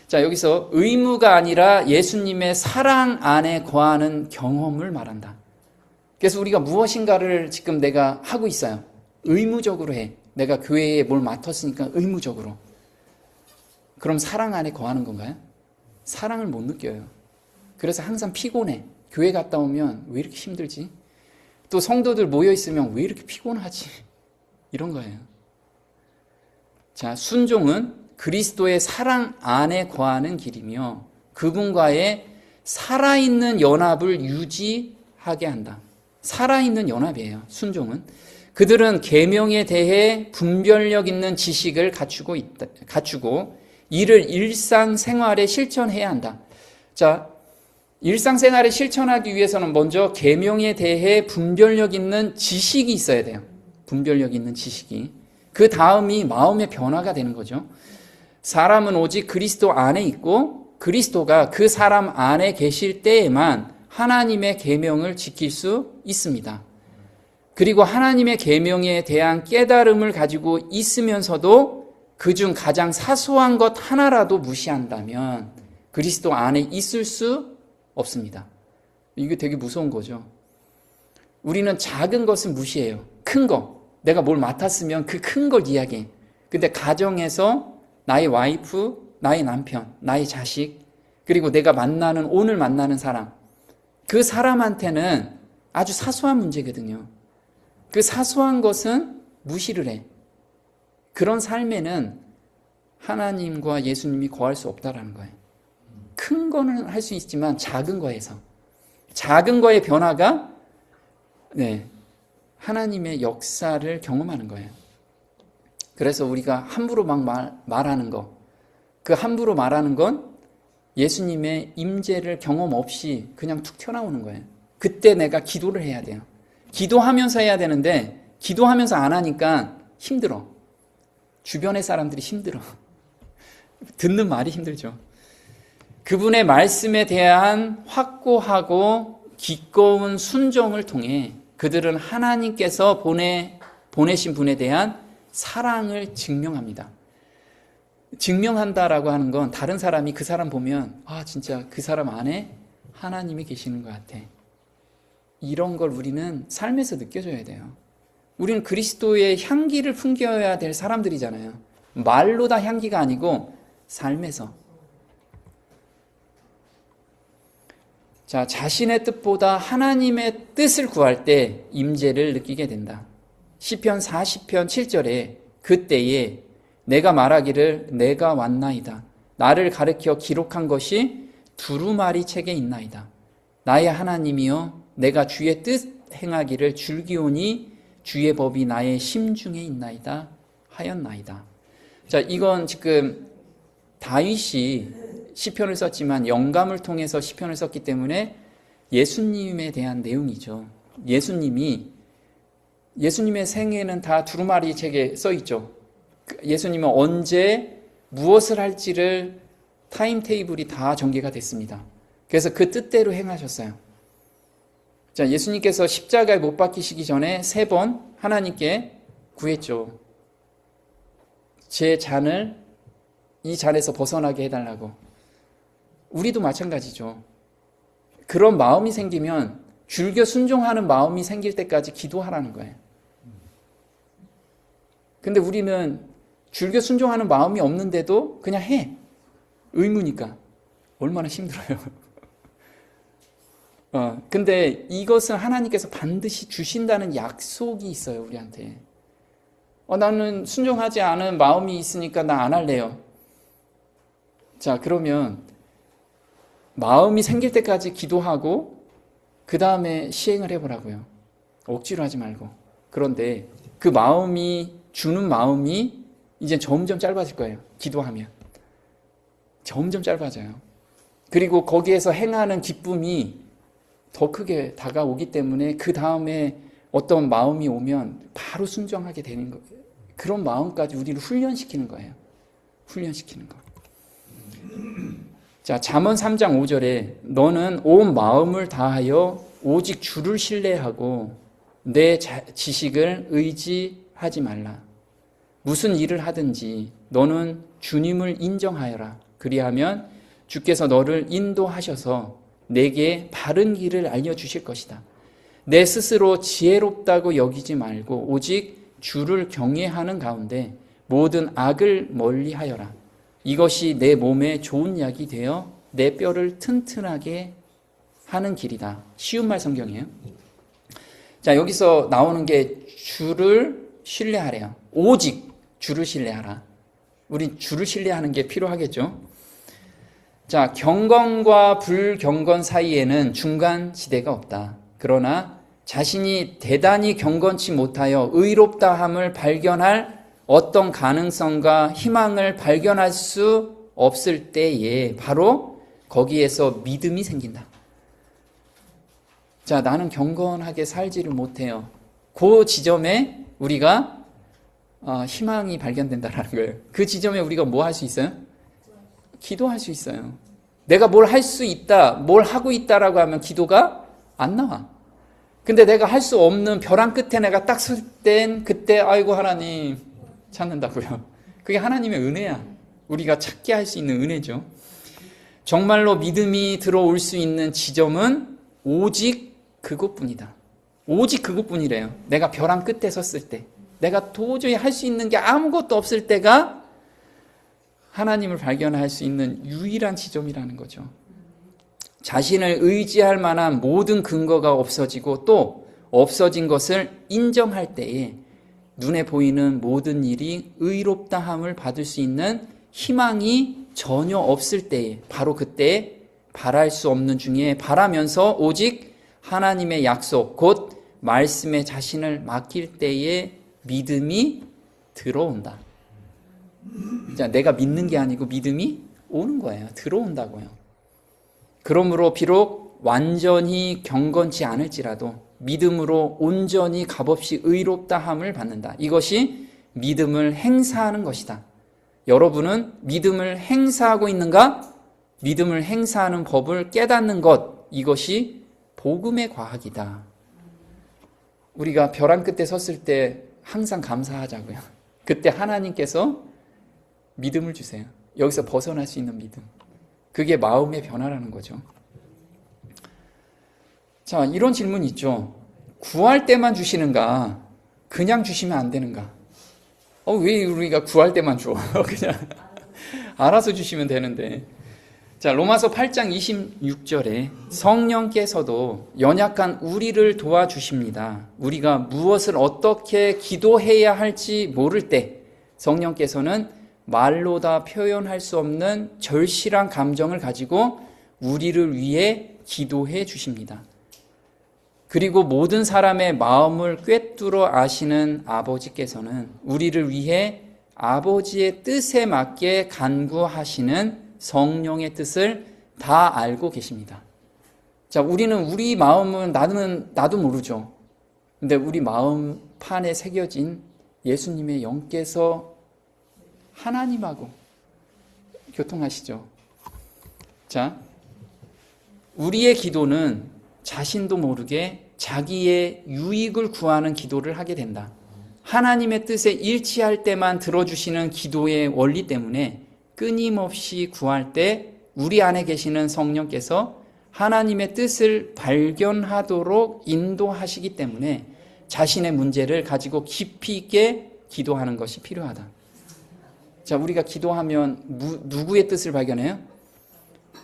자, 여기서 의무가 아니라 예수님의 사랑 안에 거하는 경험을 말한다. 그래서 우리가 무엇인가를 지금 내가 하고 있어요. 의무적으로 해. 내가 교회에 뭘 맡았으니까 의무적으로. 그럼 사랑 안에 거하는 건가요? 사랑을 못 느껴요. 그래서 항상 피곤해. 교회 갔다 오면 왜 이렇게 힘들지? 또 성도들 모여 있으면 왜 이렇게 피곤하지? 이런 거예요. 자, 순종은 그리스도의 사랑 안에 거하는 길이며 그분과의 살아있는 연합을 유지하게 한다. 살아있는 연합이에요. 순종은. 그들은 계명에 대해 분별력 있는 지식을 갖추고 이를 일상생활에 실천해야 한다. 자, 일상생활에 실천하기 위해서는 먼저 계명에 대해 분별력 있는 지식이 있어야 돼요. 분별력 있는 지식이. 그 다음이 마음의 변화가 되는 거죠. 사람은 오직 그리스도 안에 있고 그리스도가 그 사람 안에 계실 때에만 하나님의 계명을 지킬 수 있습니다. 그리고 하나님의 계명에 대한 깨달음을 가지고 있으면서도 그중 가장 사소한 것 하나라도 무시한다면 그리스도 안에 있을 수 없습니다. 이게 되게 무서운 거죠. 우리는 작은 것은 무시해요. 큰 거. 내가 뭘 맡았으면 그 큰 걸 이야기해. 근데 가정에서 나의 와이프, 나의 남편, 나의 자식, 그리고 내가 오늘 만나는 사람, 그 사람한테는 아주 사소한 문제거든요. 그 사소한 것은 무시를 해. 그런 삶에는 하나님과 예수님이 거할 수 없다라는 거예요. 큰 거는 할 수 있지만 작은 거에서, 작은 거의 변화가 하나님의 역사를 경험하는 거예요. 그래서 우리가 함부로 막 말하는 거, 그 함부로 말하는 건 예수님의 임재를 경험 없이 그냥 툭 튀어나오는 거예요. 그때 내가 기도를 해야 돼요. 기도하면서 해야 되는데 기도하면서 안 하니까 힘들어. 주변의 사람들이 힘들어. 듣는 말이 힘들죠. 그분의 말씀에 대한 확고하고 기꺼운 순종을 통해 그들은 하나님께서 보내신 분에 대한 사랑을 증명합니다. 증명한다라고 하는 건 다른 사람이 그 사람 보면 진짜 그 사람 안에 하나님이 계시는 것 같아. 이런 걸 우리는 삶에서 느껴줘야 돼요. 우리는 그리스도의 향기를 풍겨야 될 사람들이잖아요. 말로 다 향기가 아니고 삶에서. 자, 자신의 뜻보다 하나님의 뜻을 구할 때 임재를 느끼게 된다. 시편 40편 7절에 그때에 내가 말하기를 내가 왔나이다. 나를 가르쳐 기록한 것이 두루마리 책에 있나이다. 나의 하나님이여 내가 주의 뜻 행하기를 즐기오니 주의 법이 나의 심중에 있나이다 하였나이다. 자, 이건 지금 다윗이 시편을 썼지만 영감을 통해서 시편을 썼기 때문에 예수님에 대한 내용이죠. 예수님의 생애는 다 두루마리 책에 써 있죠. 예수님은 언제 무엇을 할지를 타임테이블이 다 전개가 됐습니다. 그래서 그 뜻대로 행하셨어요. 자, 예수님께서 십자가에 못 박히시기 전에 3번 하나님께 구했죠. 제 잔을 이 잔에서 벗어나게 해달라고. 우리도 마찬가지죠. 그런 마음이 생기면 줄겨 순종하는 마음이 생길 때까지 기도하라는 거예요. 근데 우리는 줄겨 순종하는 마음이 없는데도 그냥 해. 의무니까. 얼마나 힘들어요. 근데 이것은 하나님께서 반드시 주신다는 약속이 있어요, 우리한테. 나는 순종하지 않은 마음이 있으니까 나 안 할래요. 자, 그러면 마음이 생길 때까지 기도하고 그 다음에 시행을 해보라고요. 억지로 하지 말고. 그런데 그 마음이 주는 마음이 이제 점점 짧아질 거예요. 기도하면. 점점 짧아져요. 그리고 거기에서 행하는 기쁨이 더 크게 다가오기 때문에 그 다음에 어떤 마음이 오면 바로 순종하게 되는 거예요. 그런 마음까지 우리를 훈련시키는 거예요. 훈련시키는 거. 자, 잠언 3장 5절에 너는 온 마음을 다하여 오직 주를 신뢰하고 내 지식을 의지하지 말라. 무슨 일을 하든지 너는 주님을 인정하여라. 그리하면 주께서 너를 인도하셔서 내게 바른 길을 알려주실 것이다. 내 스스로 지혜롭다고 여기지 말고 오직 주를 경외하는 가운데 모든 악을 멀리하여라. 이것이 내 몸에 좋은 약이 되어 내 뼈를 튼튼하게 하는 길이다. 쉬운 말 성경이에요. 자, 여기서 나오는 게 주를 신뢰하래요. 오직 주를 신뢰하라. 우린 주를 신뢰하는 게 필요하겠죠. 자, 경건과 불경건 사이에는 중간 지대가 없다. 그러나 자신이 대단히 경건치 못하여 의롭다함을 발견할 어떤 가능성과 희망을 발견할 수 없을 때에 바로 거기에서 믿음이 생긴다. 자, 나는 경건하게 살지를 못해요. 그 지점에 우리가 희망이 발견된다는 거예요. 그 지점에 우리가 뭐 할 수 있어요? 기도할 수 있어요. 내가 뭘 할 수 있다, 뭘 하고 있다라고 하면 기도가 안 나와. 근데 내가 할 수 없는 벼랑 끝에 내가 딱 설 땐 그때 아이고 하나님 찾는다고요. 그게 하나님의 은혜야. 우리가 찾게 할 수 있는 은혜죠. 정말로 믿음이 들어올 수 있는 지점은 오직 그것뿐이다. 오직 그것뿐이래요. 내가 벼랑 끝에 섰을 때, 내가 도저히 할 수 있는 게 아무것도 없을 때가 하나님을 발견할 수 있는 유일한 지점이라는 거죠. 자신을 의지할 만한 모든 근거가 없어지고 또 없어진 것을 인정할 때에 눈에 보이는 모든 일이 의롭다함을 받을 수 있는 희망이 전혀 없을 때에, 바로 그때에 바랄 수 없는 중에 바라면서 오직 하나님의 약속, 곧 말씀에 자신을 맡길 때에 믿음이 들어온다. 자, 내가 믿는 게 아니고 믿음이 오는 거예요. 들어온다고요. 그러므로 비록 완전히 경건치 않을지라도 믿음으로 온전히 값없이 의롭다함을 받는다. 이것이 믿음을 행사하는 것이다. 여러분은 믿음을 행사하고 있는가? 믿음을 행사하는 법을 깨닫는 것, 이것이 복음의 과학이다. 우리가 벼랑 끝에 섰을 때 항상 감사하자고요. 그때 하나님께서 믿음을 주세요. 여기서 벗어날 수 있는 믿음. 그게 마음의 변화라는 거죠. 자, 이런 질문이 있죠. 구할 때만 주시는가? 그냥 주시면 안 되는가? 왜 우리가 구할 때만 줘? 그냥 알아서 주시면 되는데. 자, 로마서 8장 26절에 성령께서도 연약한 우리를 도와주십니다. 우리가 무엇을 어떻게 기도해야 할지 모를 때 성령께서는 말로 다 표현할 수 없는 절실한 감정을 가지고 우리를 위해 기도해 주십니다. 그리고 모든 사람의 마음을 꿰뚫어 아시는 아버지께서는 우리를 위해 아버지의 뜻에 맞게 간구하시는 성령의 뜻을 다 알고 계십니다. 자, 우리는 우리 마음은 나도 모르죠. 근데 우리 마음 판에 새겨진 예수님의 영께서 하나님하고 교통하시죠. 자, 우리의 기도는 자신도 모르게 자기의 유익을 구하는 기도를 하게 된다. 하나님의 뜻에 일치할 때만 들어주시는 기도의 원리 때문에 끊임없이 구할 때 우리 안에 계시는 성령께서 하나님의 뜻을 발견하도록 인도하시기 때문에 자신의 문제를 가지고 깊이 있게 기도하는 것이 필요하다. 자, 우리가 기도하면 누구의 뜻을 발견해요?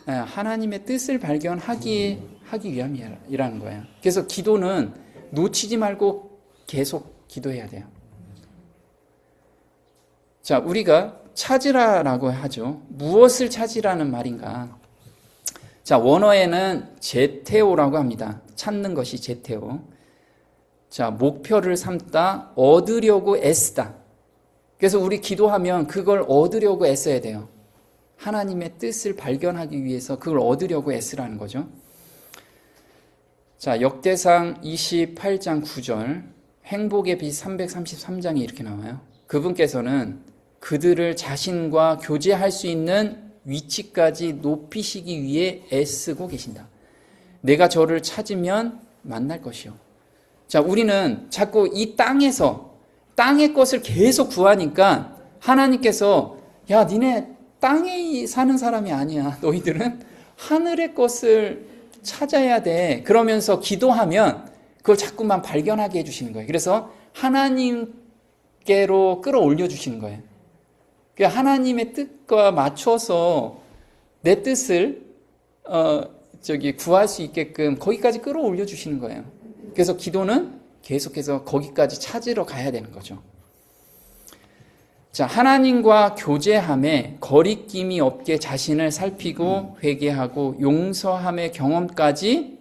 하나님의 뜻을 발견하기 위함이라는 거예요. 그래서 기도는 놓치지 말고 계속 기도해야 돼요. 자, 우리가 찾으라라고 하죠. 무엇을 찾으라는 말인가? 자, 원어에는 제테오라고 합니다. 찾는 것이 제테오. 자, 목표를 삼다, 얻으려고 애쓰다. 그래서 우리 기도하면 그걸 얻으려고 애써야 돼요. 하나님의 뜻을 발견하기 위해서 그걸 얻으려고 애쓰라는 거죠. 자, 역대상 28장 9절, 행복의 빛 333장에 이렇게 나와요. 그분께서는 그들을 자신과 교제할 수 있는 위치까지 높이시기 위해 애쓰고 계신다. 내가 저를 찾으면 만날 것이요. 자, 우리는 자꾸 이 땅의 것을 계속 구하니까 하나님께서 야, 니네 땅에 사는 사람이 아니야. 너희들은 하늘의 것을 찾아야 돼. 그러면서 기도하면 그걸 자꾸만 발견하게 해주시는 거예요. 그래서 하나님께로 끌어올려 주시는 거예요. 하나님의 뜻과 맞춰서 내 뜻을 구할 수 있게끔 거기까지 끌어올려 주시는 거예요. 그래서 기도는 계속해서 거기까지 찾으러 가야 되는 거죠. 자, 하나님과 교제함에 거리낌이 없게 자신을 살피고 회개하고 용서함의 경험까지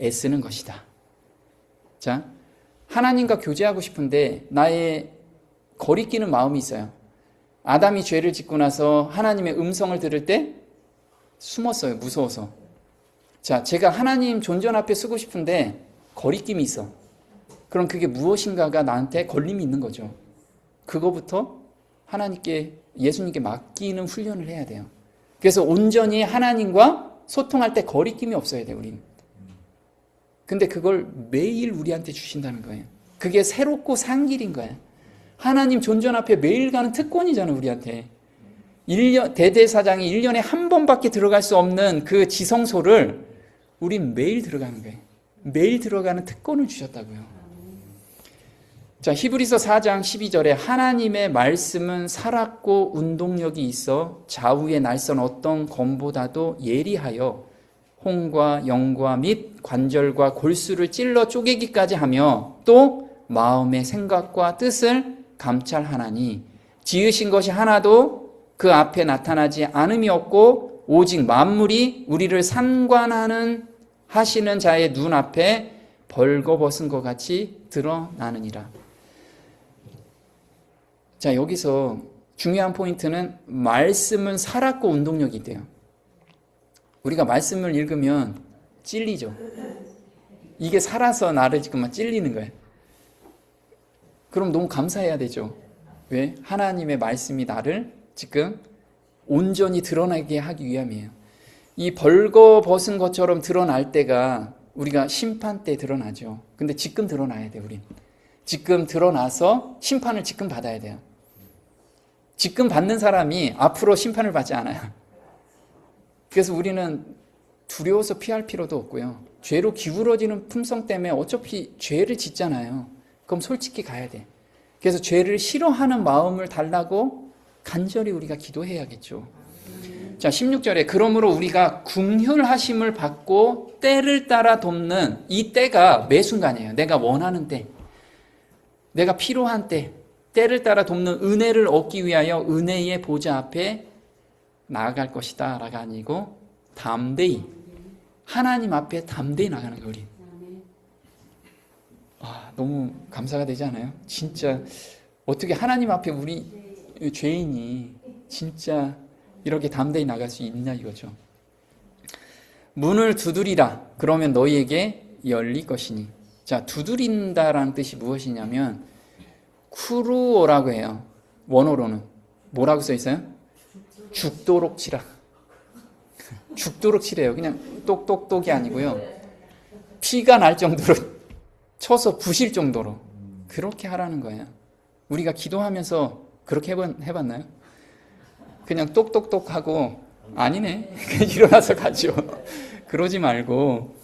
애쓰는 것이다. 자, 하나님과 교제하고 싶은데 나의 거리끼는 마음이 있어요. 아담이 죄를 짓고 나서 하나님의 음성을 들을 때 숨었어요. 무서워서. 자, 제가 하나님 존전 앞에 서고 싶은데 거리낌이 있어. 그럼 그게 무엇인가가 나한테 걸림이 있는 거죠. 그거부터 하나님께, 예수님께 맡기는 훈련을 해야 돼요. 그래서 온전히 하나님과 소통할 때 거리낌이 없어야 돼, 우리는. 근데 그걸 매일 우리한테 주신다는 거예요. 그게 새롭고 산 길인 거예요. 하나님 존전 앞에 매일 가는 특권이잖아요, 우리한테. 대대사장이 1년에 한 번밖에 들어갈 수 없는 그 지성소를 우린 매일 들어가는 거예요. 매일 들어가는 특권을 주셨다고요. 자, 히브리서 4장 12절에 하나님의 말씀은 살았고 운동력이 있어 좌우의 날선 어떤 검보다도 예리하여 홍과 영과 및 관절과 골수를 찔러 쪼개기까지 하며 또 마음의 생각과 뜻을 감찰하나니 지으신 것이 하나도 그 앞에 나타나지 않음이 없고 오직 만물이 우리를 상관하는 하시는 자의 눈앞에 벌거벗은 것 같이 드러나느니라. 자, 여기서 중요한 포인트는 말씀은 살았고 운동력이 있대요. 우리가 말씀을 읽으면 찔리죠. 이게 살아서 나를 지금 막 찔리는 거예요. 그럼 너무 감사해야 되죠. 왜? 하나님의 말씀이 나를 지금 온전히 드러나게 하기 위함이에요. 이 벌거벗은 것처럼 드러날 때가 우리가 심판 때 드러나죠. 근데 지금 드러나야 돼, 우린. 지금 드러나서 심판을 지금 받아야 돼요. 지금 받는 사람이 앞으로 심판을 받지 않아요. 그래서 우리는 두려워서 피할 필요도 없고요. 죄로 기울어지는 품성 때문에 어차피 죄를 짓잖아요. 그럼 솔직히 가야 돼. 그래서 죄를 싫어하는 마음을 달라고 간절히 우리가 기도해야겠죠. 자, 16절에 그러므로 우리가 궁휼하심을 받고 때를 따라 돕는 이 때가 매 순간이에요. 내가 원하는 때, 내가 필요한 때, 때를 따라 돕는 은혜를 얻기 위하여 은혜의 보좌 앞에 나아갈 것이다 라가 아니고 담대히 하나님 앞에 담대히 나가는 거예요. 우리. 너무 감사가 되지 않아요? 진짜 어떻게 하나님 앞에 우리 죄인이 진짜 이렇게 담대히 나갈 수 있냐 이거죠. 문을 두드리라 그러면 너희에게 열릴 것이니. 자, 두드린다라는 뜻이 무엇이냐면 쿠루오라고 해요. 원어로는 뭐라고 써 있어요? 죽도록 치라. 죽도록 치래요. 그냥 똑똑똑이 아니고요. 피가 날 정도로 쳐서 부실 정도로 그렇게 하라는 거예요. 우리가 기도하면서 그렇게 해봤나요? 그냥 똑똑똑하고 아니네. 그냥 일어나서 가죠. 그러지 말고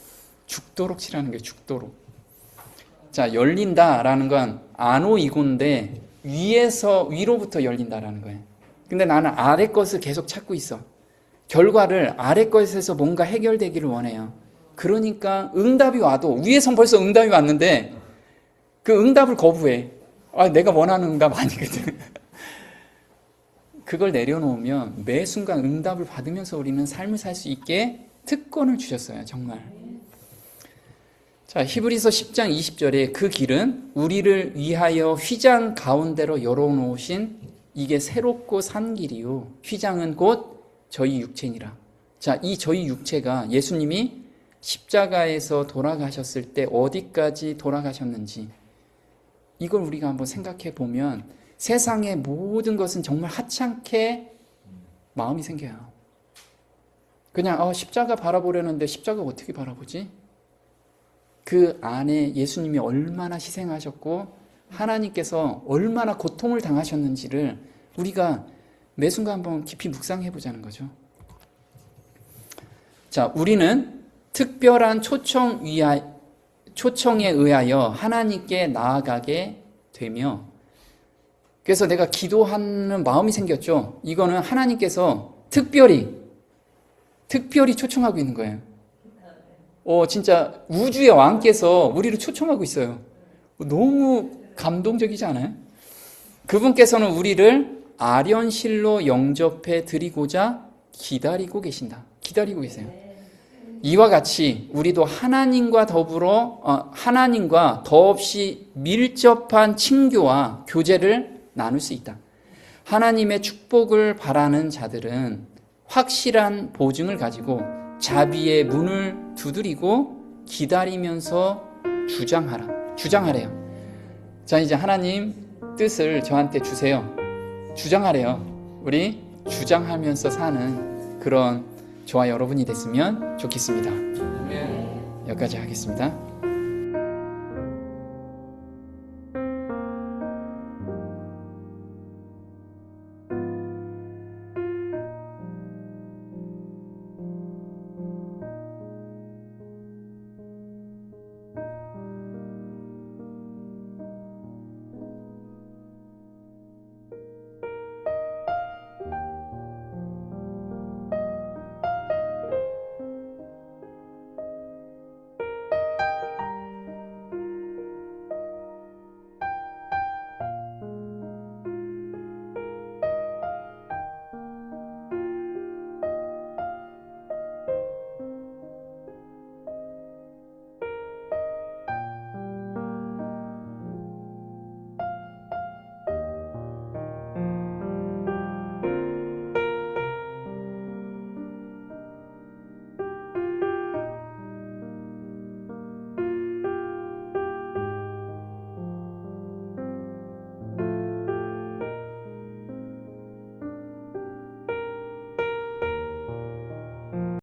죽도록 치라는 거예요. 죽도록. 자, 열린다라는 건 아노이고인데 위로부터 열린다라는 거예요. 근데 나는 아래 것을 계속 찾고 있어. 결과를 아래 것에서 뭔가 해결되기를 원해요. 그러니까 응답이 와도 위에선 벌써 응답이 왔는데 그 응답을 거부해. 내가 원하는 응답 아니거든. 그걸 내려놓으면 매 순간 응답을 받으면서 우리는 삶을 살 수 있게 특권을 주셨어요. 정말. 자, 히브리서 10장 20절에 그 길은 우리를 위하여 휘장 가운데로 열어놓으신 이게 새롭고 산 길이요. 휘장은 곧 저희 육체니라. 자, 이 저희 육체가 예수님이 십자가에서 돌아가셨을 때 어디까지 돌아가셨는지 이걸 우리가 한번 생각해 보면 세상의 모든 것은 정말 하찮게 마음이 생겨요. 그냥 십자가 바라보려는데 십자가 어떻게 바라보지? 그 안에 예수님이 얼마나 희생하셨고 하나님께서 얼마나 고통을 당하셨는지를 우리가 매 순간 한번 깊이 묵상해 보자는 거죠. 자, 우리는 특별한 초청에 의하여 하나님께 나아가게 되며, 그래서 내가 기도하는 마음이 생겼죠. 이거는 하나님께서 특별히 초청하고 있는 거예요. 진짜 우주의 왕께서 우리를 초청하고 있어요. 너무 감동적이지 않아요? 그분께서는 우리를 아련실로 영접해 드리고자 기다리고 계신다. 기다리고 계세요. 이와 같이 우리도 하나님과 더없이 밀접한 친교와 교제를 나눌 수 있다. 하나님의 축복을 바라는 자들은 확실한 보증을 가지고 자비의 문을 두드리고 기다리면서 주장하래요. 자, 이제 하나님 뜻을 저한테 주세요. 주장하래요. 우리 주장하면서 사는 그런 저와 여러분이 됐으면 좋겠습니다. 여기까지 하겠습니다.